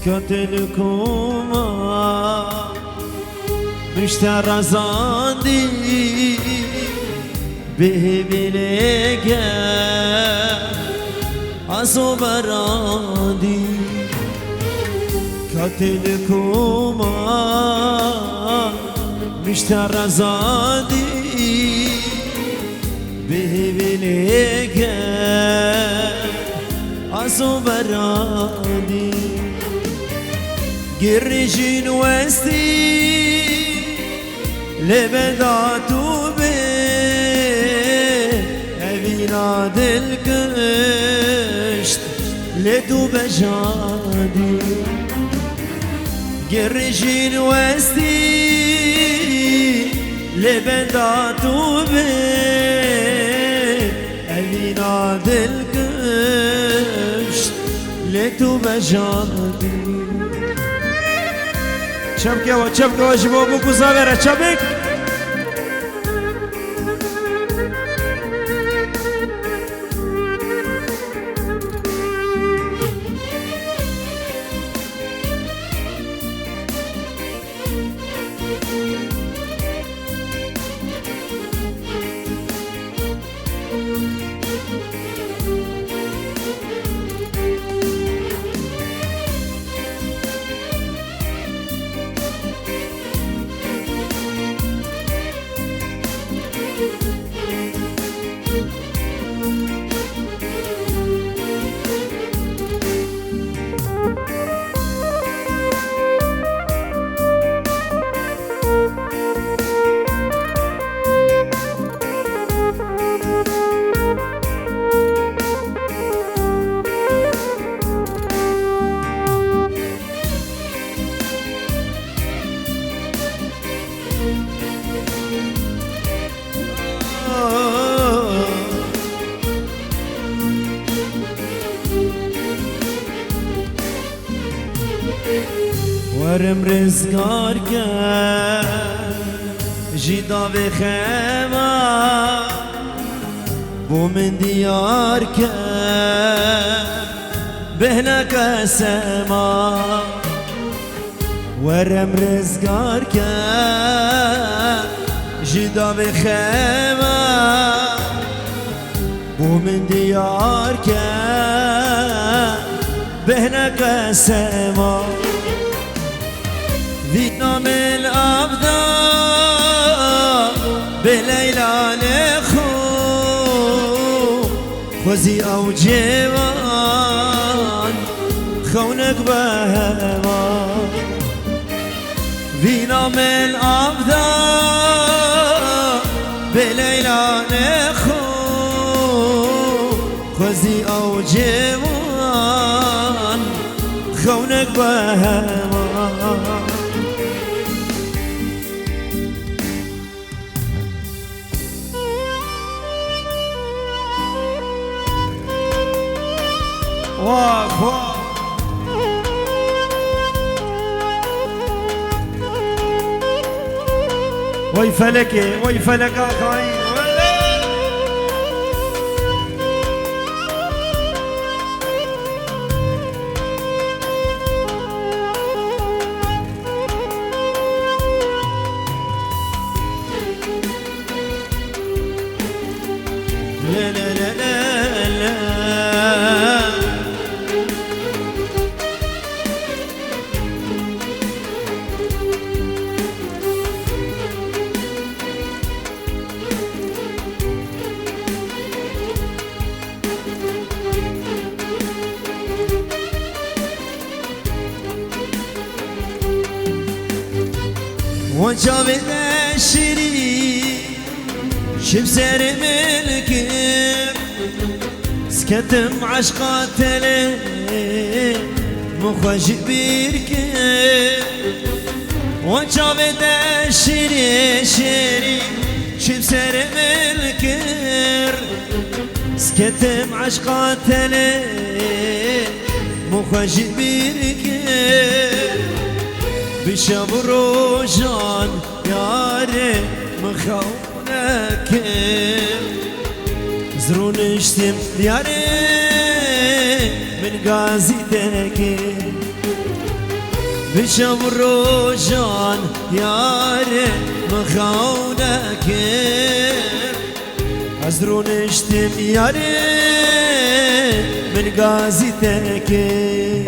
كتلكما مشترى زاندي به بلقى أصبرادي كتلكما مشترى زاندي به بلقى أصبرادي قرجين وستي لبداتو به أبينا دلقشت لدو بجادي قرجين وستي لبداتو به أبينا دلقشت لدو بجادي چبکه و جبا بو گذاره چبک ورم رزگار کرد جیدا به خیمه بو من دیار کرد بهنک سما ورم رزگار کرد جیدا به خیمه بو من دیار کرد بهنک سما في نام الأبداء بليلى لخو خوزي أو جيوان خونك بهما في نام الأبداء بليلى لخو خوزي أو جيوان خونك بهما واخ واخ وي فلكي وي فلك اخاي لا لا لا لا وجابت الشري شبسر ملكم سكتم عشقات لي مخرج بيركم وجابت الشري شبسر ملكم سكتم عشقات لي مخرج بيركم بشبرو جان ياري مخونك زرون اشتم ياري من غازي تاكي بشم روجان یاره مخونک از رو نشتم یاره من غازی تکه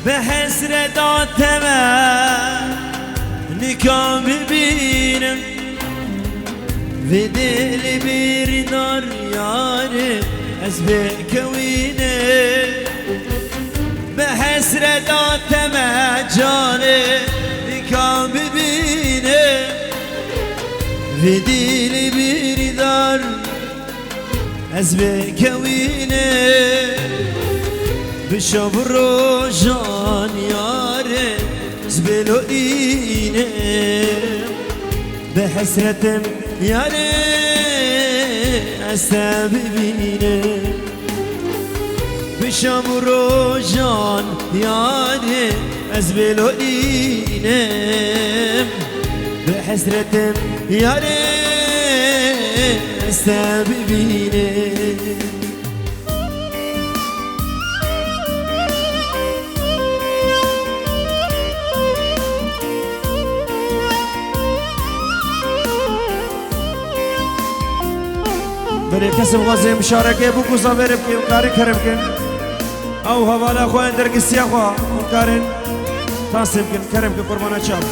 به حسرت آتمه نکام ببینم و دل بیردار یاره از بکوینه به حسرت آتمه جانه نکام ببینه و دل بیردار از بکوینه بشب روجان یاره زبلو اینه به حسرتم یاره استا ببینه بشب روجان یاره زبلو اینه به حسرتم یاره استا ببینه بره کسب غازی مشارکه بو کوزا بره بکیم کاری کرم کن او حوالا خواه درگسیا خواه کارن تاسم کن کرم کن قربانا چاب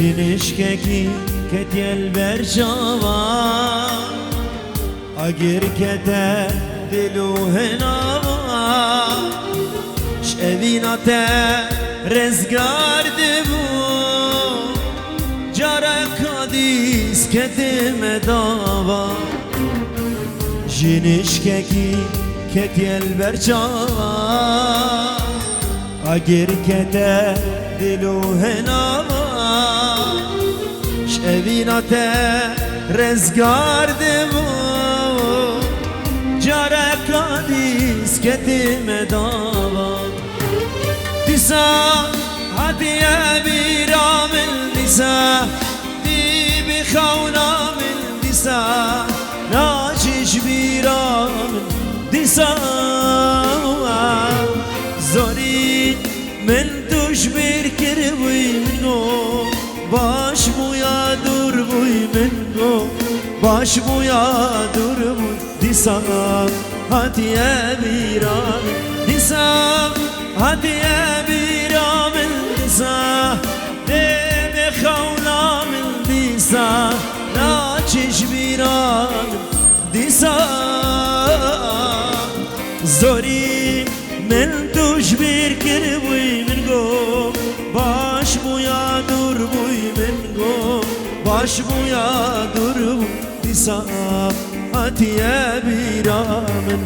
جنشككي كتي البرشاوة أجر كتا دلو هناوة شأذينا تا رزقار دبو جارا قاديس كتي مداوة جنشككي كتي البرشاوة أجر كتا دلو هناوة شبینات رزگار دمو جارکا دیس کتیم داوا دیسا هدیه بیرامل دیسا دی بخونامل دیسا ناچش بیرامل دیسا زورید من توش برکر بوی منو باش بویا دور بوی منو باش بویا دور بوی دیسا هاتیه بیرام دیسا هاتیه بیرام دیسا دم خولام دیسا ناچش بیرام دیسا dur buy min go baş buya dur buy disa hatiye biramın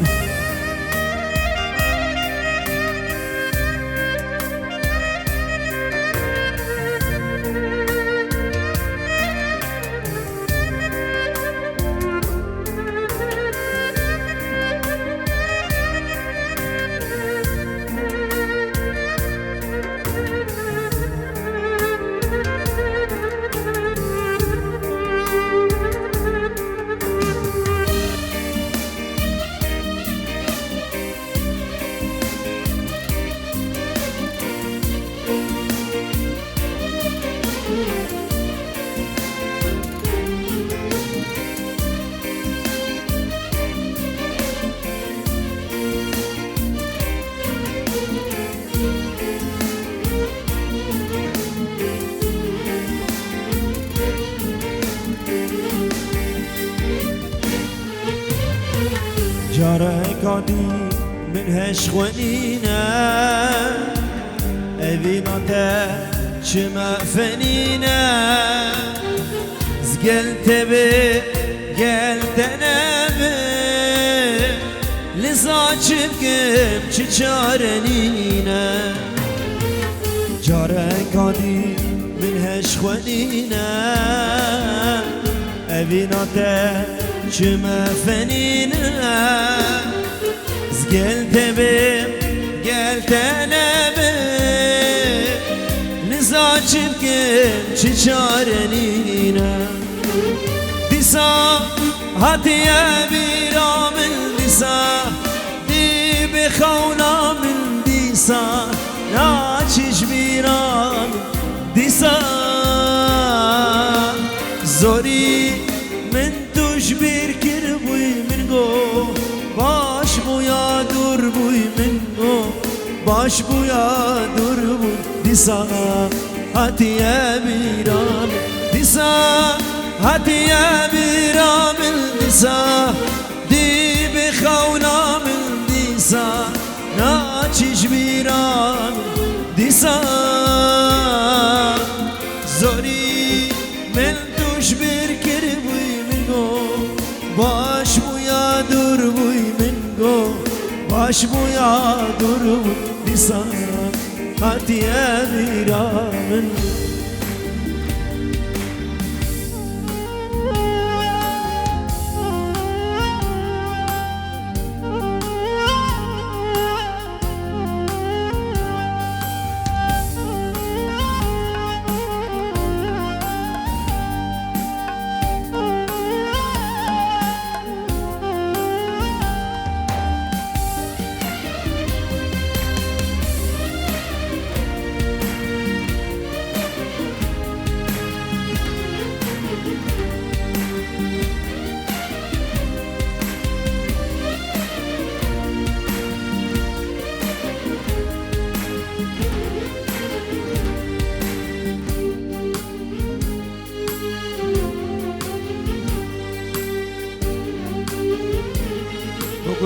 جارك عدي من هش خونينا أبينا تا شما فنينا زقلت بي قلت نبي لزاچب كم چچارنينا جارك عدي من هش خونينا أبينا تا شما فنينا زقلت بيم قلت انا بيم نزاچب كم چچارنينا ديسا هاتيا بيرا من ديسا دي بخونا من ديسا ناچش بيرا من ديسا زوري من توش بير كر بوي من گو باش بويا دور بوي من گو باش بويا دور بوي ديسا هاتيا بيرام ديسا هاتيا بيرام ديسا دي بخونا من ديسا ناچش بيرام ديسا زوري من توش بير كر بوي باش بويا دور بوي من گو باش بويا دور بوي ديسا هاتيا بيرامن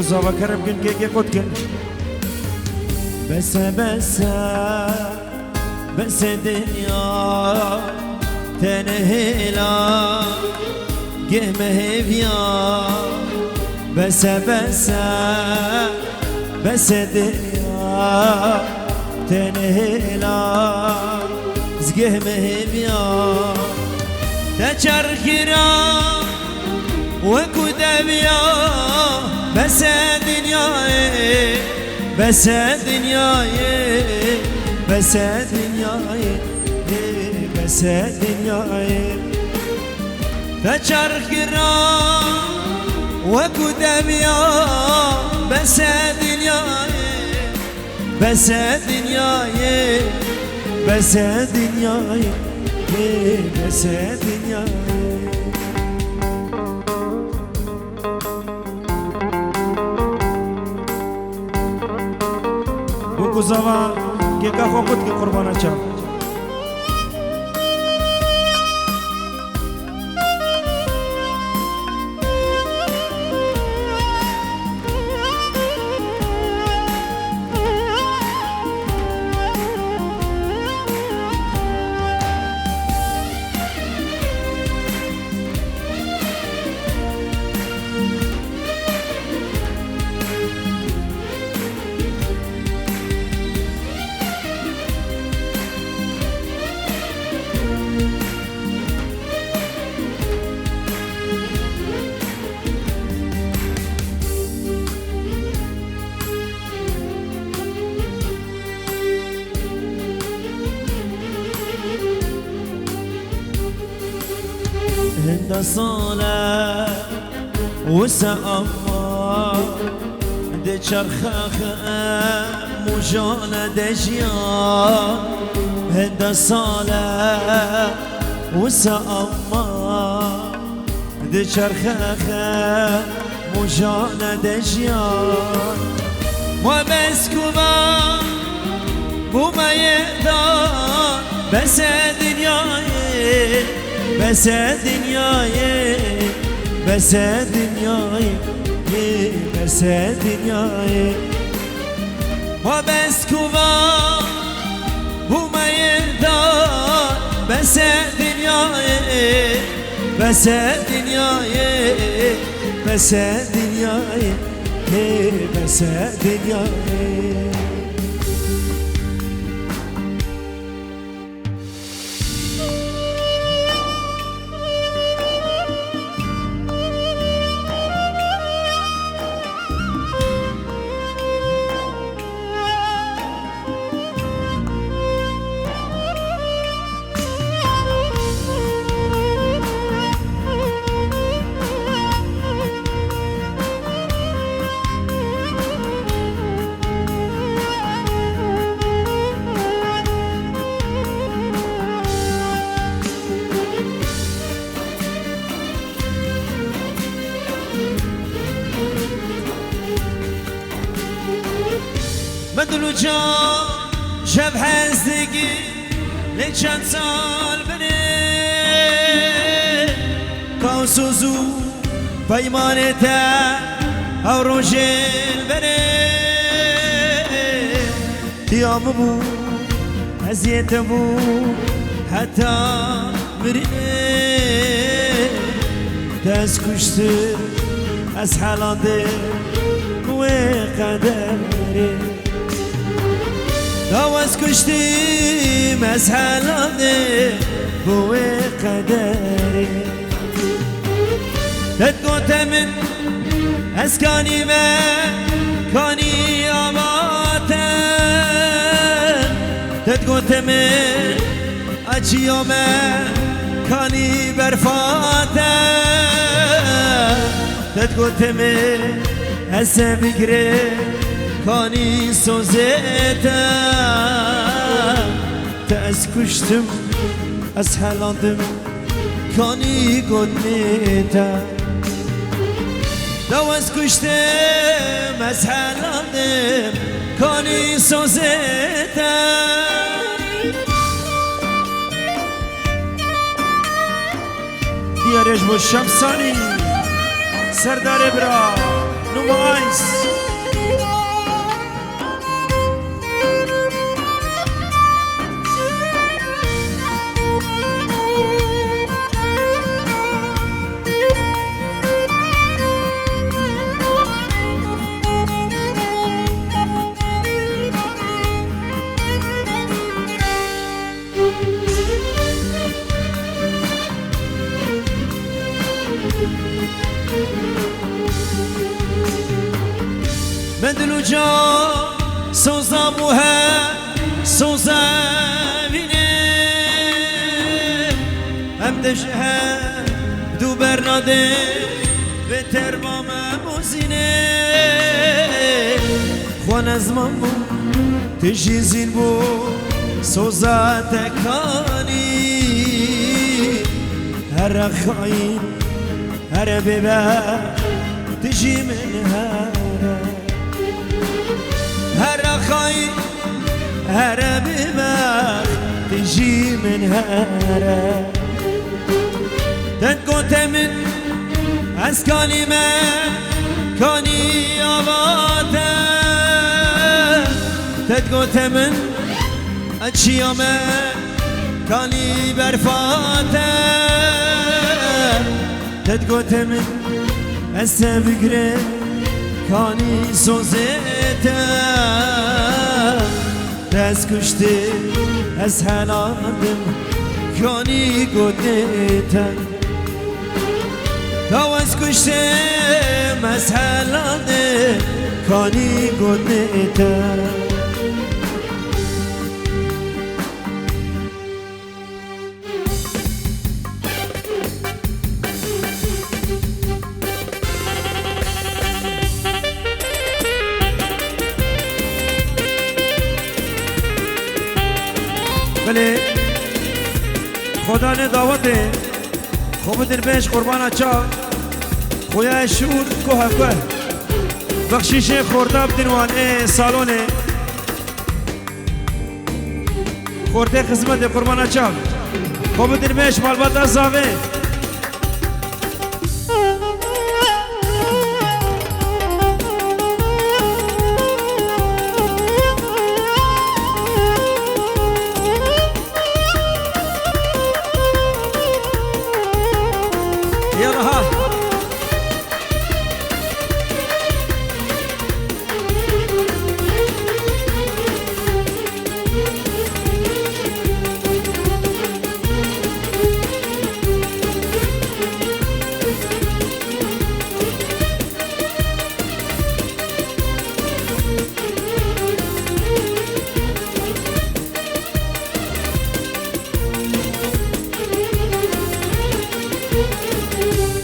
وزاوا كرم كن كيكي قد كن بس بس بس دنيا تنهلا قيمة هفيا بس بس بس دنيا تنهلا قيمة هفيا تشركنا وكدبيا بس دنياي بس دنياي بس دنياي بس دنياي تشركنا وكدبيا بس دنياي بس دنياي بس دنياي بس دنياي زمان که که خود که قربانه چم هند صالة وسأما دي چرخخ مجانا دجيان هند صالة وسأما دي چرخخ مجانا دجيان وبسكوبا بوما يدان بس دنياي بس دنياي بس دنياي بس دنياي وبسكوبا بوما يدان بس دنياي بس دنياي بس دنياي بس دنياي مدلو جان شب هستگی لچند سال بره کاسوزو پیمانتا او روشل بره دیام بو هزیت بو حتی مرینه دست کشتر از حالاده و قدره داوز کشتیم از حالاده بوی قدری تدگوته من از کانی من کانی آماتن تدگوته من اچیا من کانی برفاتن تدگوته من از بگره کانی سوزیتا تأس کشتم از حلاندم کانی گدنیتا دواز کشتم از حلاندم کانی سوزیتا دیارش با شمسانی سردار برا نمایس مدلو جا سوزا موها سوزا بینه هم دشه دو برناده به تربام موزینه خوان از من بو تجی زین بو سوزا تکانی هر خاین هر ببر تجی من هر خاين هر ببخ تجي من هر تنقوت من از كلمة كاني آواتا تنقوت من أجيامة كاني برفاتا تنقوت من السبقرة کانی سوزیتا دست کشته از حلالم کانی گدیتا دست کشته از حلالم کانی گدیتا بله خدا نه دعوته خوب دل بهش قربان چا خویا شور کوه کوه بخشیش خورده بدنوان سالونه خورده خدمت قربان چا خوب دل بهش مالبات ازاوه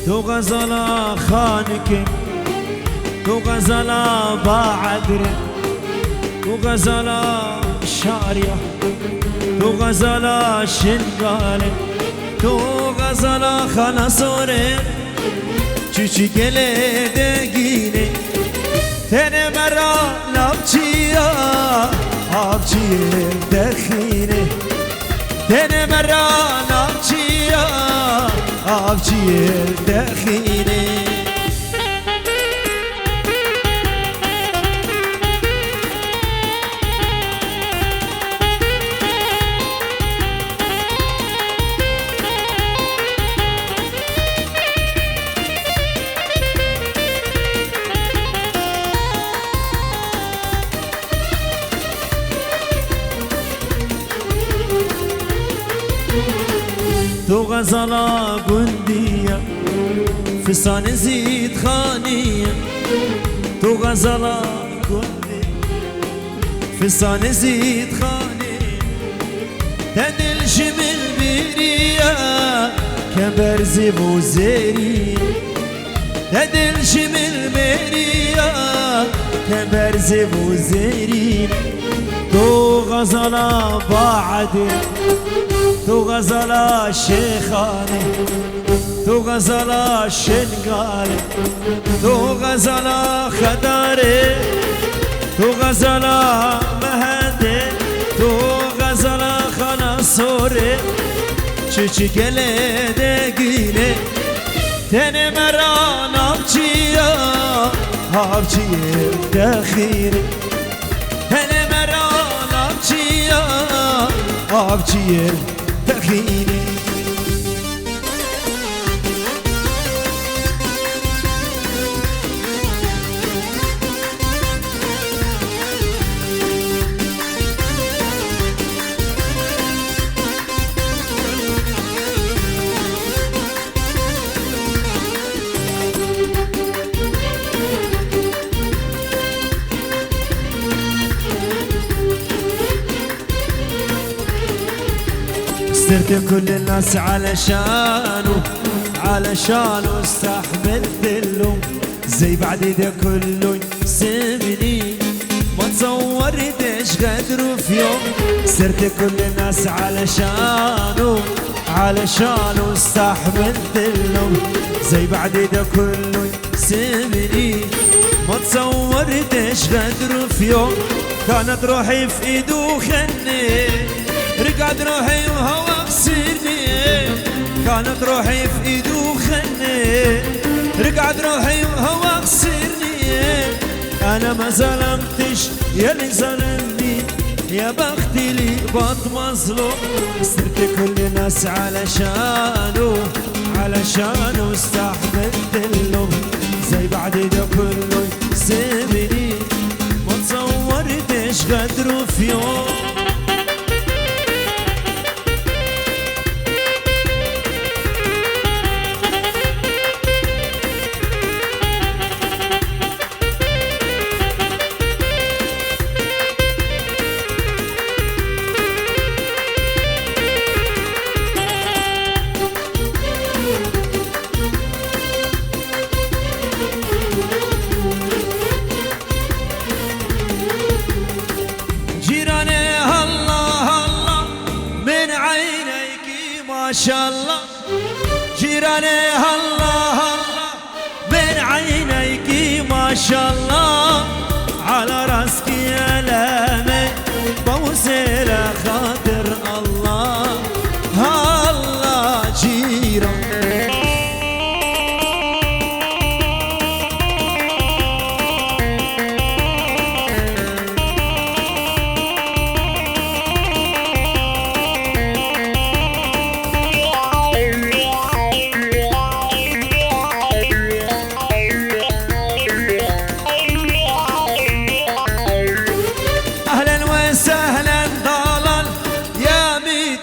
تو غزالا خانك تو غزالا باعدر تو غزالا شارية تو غزالا شنغال تو غزالا خنصوري چوچی گله دگینه تنه مرا لابچیا آبچیه دخینه تنه مرا لابچیا آبچیه دخینه تو غزالا بندية فستان زيد خانية تو غزالا بندية فستان زيد خانية تدل شمل بيرية كبرزي بوزيرية تدل شمل بيرية كبرزي بوزيرية تو غزالا باعدي تو غزالا شيخاني تو غزالا شنغالي تو غزالا خداري تو غزالا مهدي تو غزالا خناصوري چيچي گله دگيني تنه مرا نابچيا آبچيه دخيني تنه مرا نابچيا آبچيه دخيني استرت كل الناس علشانه استحملت اللوم زي بعد ده كله يسيبني ما تصورتش غدره في يوم استرت كل الناس علشانه استحملت اللوم زي بعد ده كله يسيبني ما تصورتش غدره في يوم كانت روحي في ايده خني رقد روحي وهوا بسرني كانت روحي في ايده خني رقد روحي وهوا بسرني انا ما ظلمتش يا اللي ظلمني يا بختي لي بط مظلوم صرت كل الناس علشانه استحملت اللوم زي بعد ده كله يسيبني ما تصورتش غدره في يوم جيراني الله من عينيكي ما شاء الله، على راسك يا لامي بوسي خاطر الله. الله جيران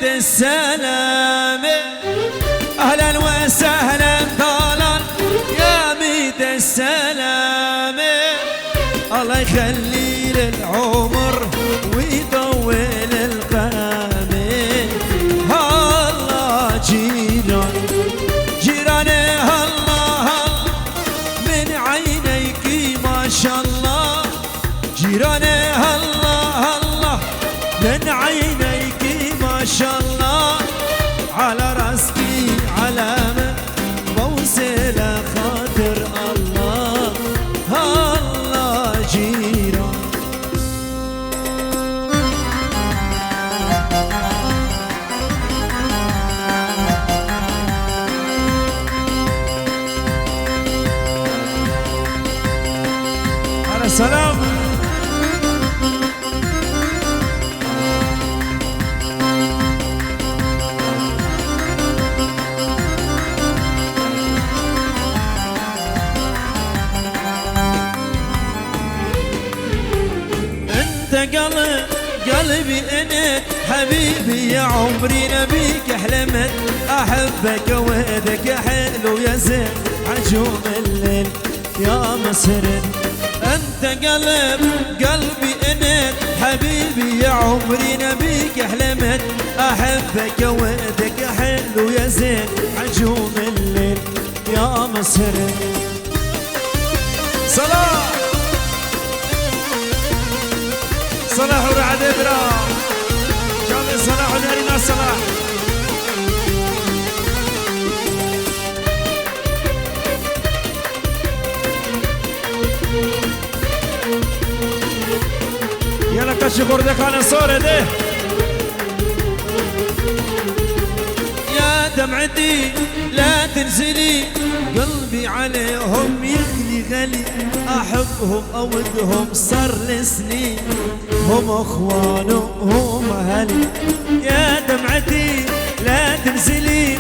السلام، أهلا وسهلا طالا يا ميت السلام. الله يخلي للعمر ويطول القامة. الله جيران جيراني الله من عينيك ما شاء الله، جيراني الله الله من عينيك ما شاء الله، على راسكي علامة بوسي خاطر الله. الله جيران على السلام. قلبي انت حبيبي يا عمري نبيك حلمت احبك وذك حلو يا زين عجوم الليل يا مسرد. انت قلبي انت حبيبي يا عمري نبيك حلمت احبك وذك حلو يا زين عجوم الليل يا مسرد. صلاح صلاح ورعد إبراهيم جامع صلاح ونارينا صلاح. يلا كشي غردك على صورة ده يا دمعتي لا تنزلي، قلبي عليهم يغلي غلي، أحبهم أودهم صار لسنين، هم اخوان وهم اهلي. يا دمعتي لا تنزلي،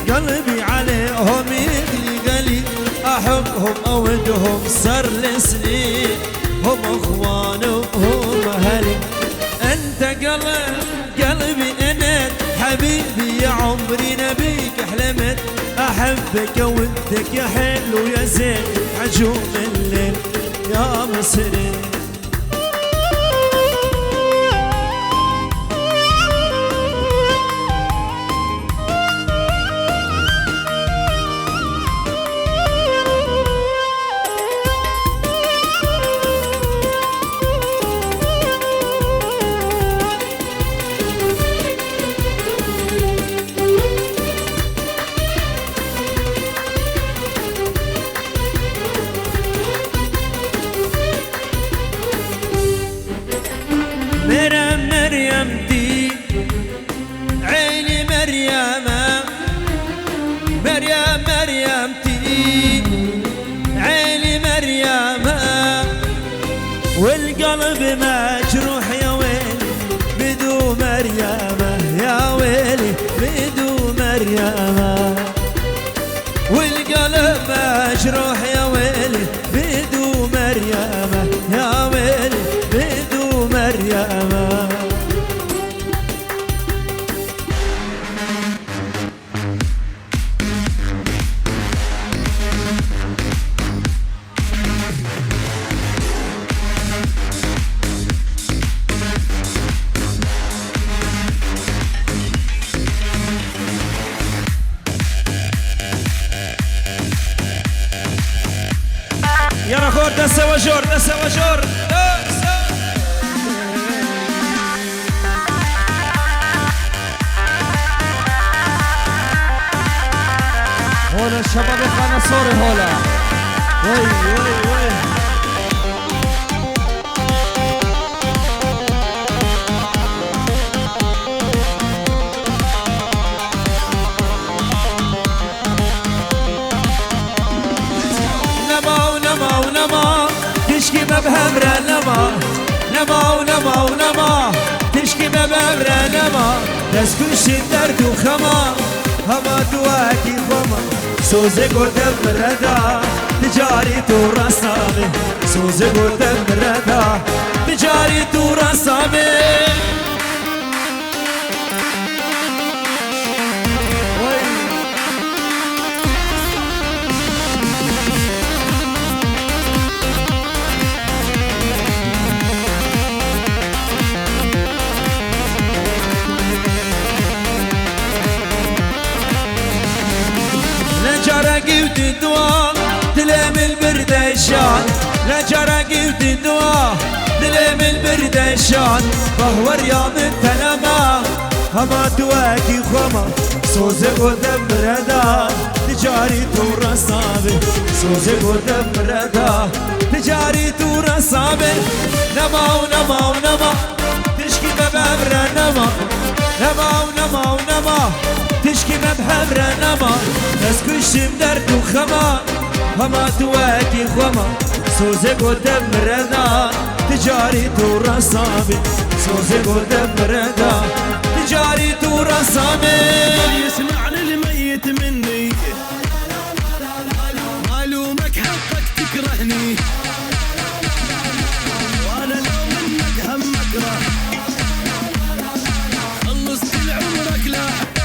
قلبي عليهم يغلي غلي، احبهم اودهم صار لسنين، هم اخوان وهم اهلي. انت قلبي انت حبيبي يا عمري نبيك حلمت احبك ودك يا حلو يا زين عجوم الليل يا مصري. مريمتي عيني مريمة، مريمتي عيني مريمة، والقلب مجروح يا ويلي بدو مريمة، يا ويلي بدو مريمة، والقلب مجروح يا ويلي بدو مريمة، يا ويلي بدو مريمة. يلا خور دسة وجور دسة وجور دسة. هولا الشباب خانة صوري هولا وي وي وي نما ونما ونما تشكي ببهمرة نما نما ونما ونما تشكي ببهمرة نما تسكش الدرد وخما هما دواكي خما سوزي قدام ردا تجاري تورا صامي سوزي قدام ردا تجاري تورا صامي جرقي وتدوا تلم البردشان لا جرقي وتدوا تلم البردشان فهو رياض التلمة هما دواكي خما سوزي قدام ردا تجاري تورا صابي سوزي قدام ردا تجاري تورا صابي نما ونما ونما تشكي ببابرة نما نما ونما ونما تشكي ببحبرة نما تسكش بدرد وخما هما تواكي خما سوزي قدام ردا تجاري تورا صابي سوزي قدام ردا تجاري تورا صابي يسمعني الميت مني معلومك حقك تكرهني وانا لو منك هم اكره خلص كل عمرك لا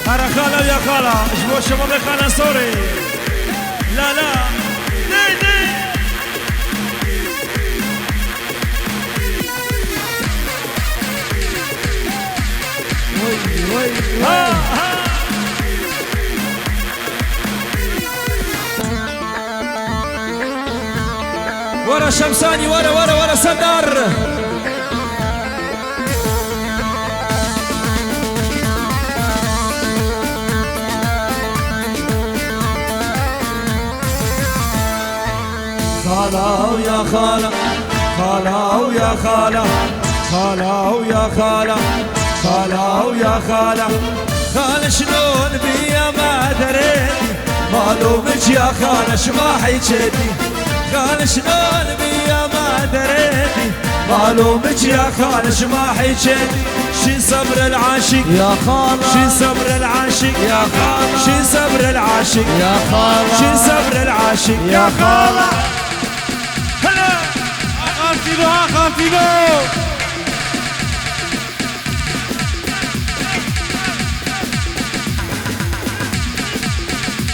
هرا خالة ويا خالة اشبو الشباب خالة سوري لا لا دي دي وي وي ها ها ورا شمساني ورا ورا ورا صدر خالة ويا خالة خالة ويا خالة خالة ويا خالة خالة ويا خالة خالة شلون بيا ما دريتي معلومك يا خالة شما حيجيتي خالة شلون بيا ما دريتي معلومك يا خالة شما حيجيتي شي صبر العاشق يا خالة شي صبر العاشق يا خالة شي صبر العاشق يا خالة شي صبر العاشق يا خالة هلا خافيلو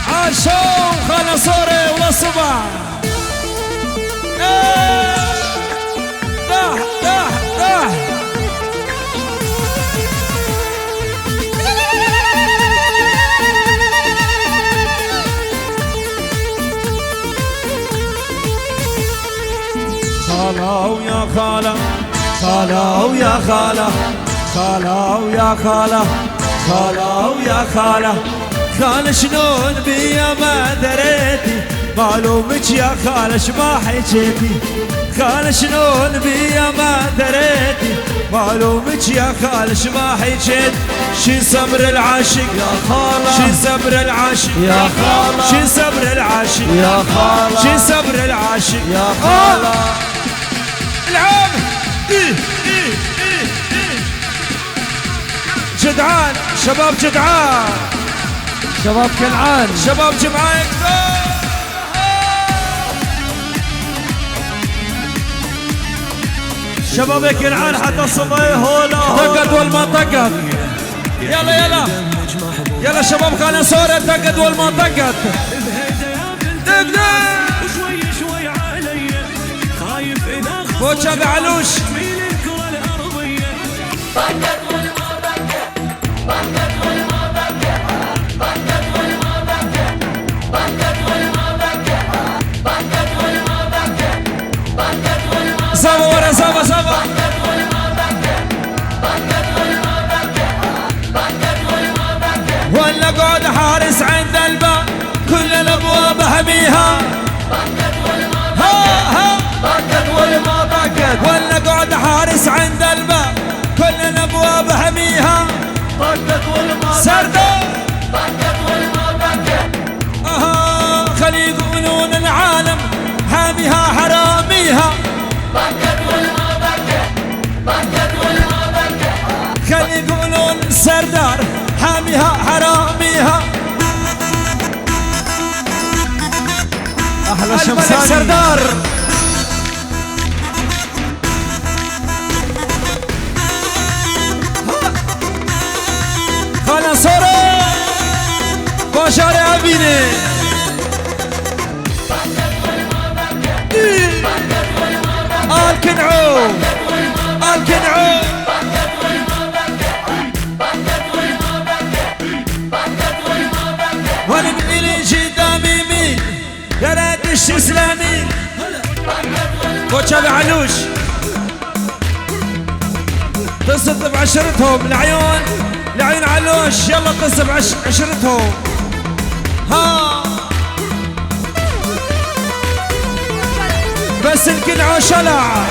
عاشوا خاله صوري ولا صبع راح راح راح خالة ويا خالة خالة ويا خالة خالة ويا خالة خالة ويا خالة خالة شلون بيا ما دريتي معلومك يا خالة شما حكيتي خالة شلون بيا ما دريتي معلومك يا خالة شما حكيت شي صبر العاشق يا خالة شي صبر العاشق يا خالة شي صبر العاشق يا خالة شي صبر العاشق يا خالة العاب جدعان شباب جدعان شباب كنعان شباب جمعان شباب كنعان حتى الصبايا هولا تقد والمنطقة يلا يلا يلا شباب خلينا نصور تقد والمنطقة دق دق شوي شوي علي خايف اذا بوتشا بعلوش زابا ورا زابا زابا الباب كل الابواب احميها ها بكت والما بكت ولا قعد حارس عند الباب كل الابواب احميها بكت والما سردار بكت والما بكت خلي يقولون العالم حاميها حراميها بكت والما بكت بكت والما بكت خلي يقولون سردار حاميها حراميها احلى الملك شمساني سردار خاله صورة باشار ابيني آل كنعو آل كنعو ولد إلي قدامي مين يا ريت الشسلاني وشاب علوش تصد بعشرتهم العيون العيون علوش يلا تصد بعشرتهم ها بس الكنعو شلع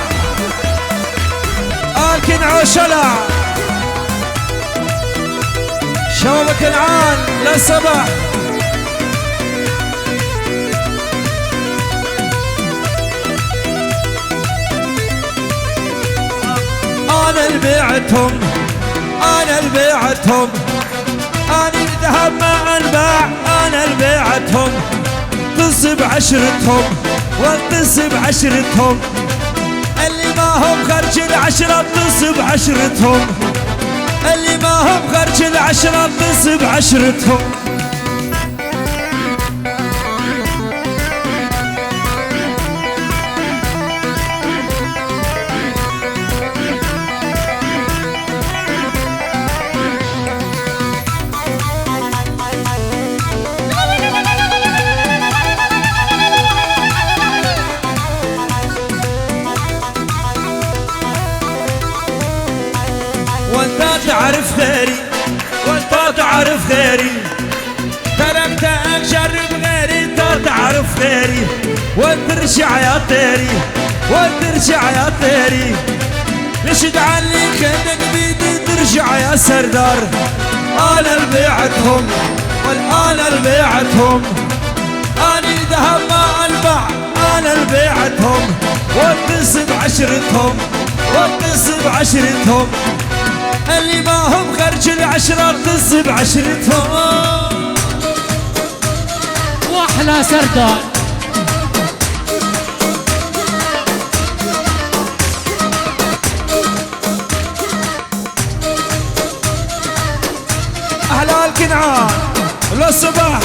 الكنعو شلع شباب كنعان للصباح انا اللي بعتهم انا اللي بعتهم انا الذهب ما انباع انا اللي بعتهم طز بعشرتهم والطز بعشرتهم اللي ما هم خرج العشرة طز بعشرتهم اللي ما هم خرج العشرة طز بعشرتهم وانت تعرف غيري وانت تعرف غيري تركتك جرب غيري انت تعرف غيري وترجع يا طيري وترجع يا طيري نشد عني خدك بيدي ترجع يا سردار انا اللي بعتهم وانا اللي بعتهم انا ذهب ما انباع انا اللي بعتهم وانقص بعشرتهم وانقص بعشرتهم اللي ما هم خرج العشرة اقتص بعشرتهم واحلى سردار احلى الكنعان للصباح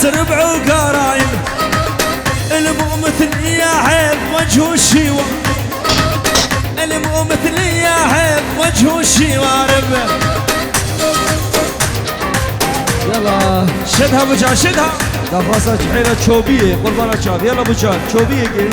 ربع وقرايب المو مثلي يا حيف وجهه الشيوة المو مثلي يا حيف وجهه الشوارب يلا شدها بجا شدها قفصة حيلة شوبية قربانة شاب يلا بجان شوبية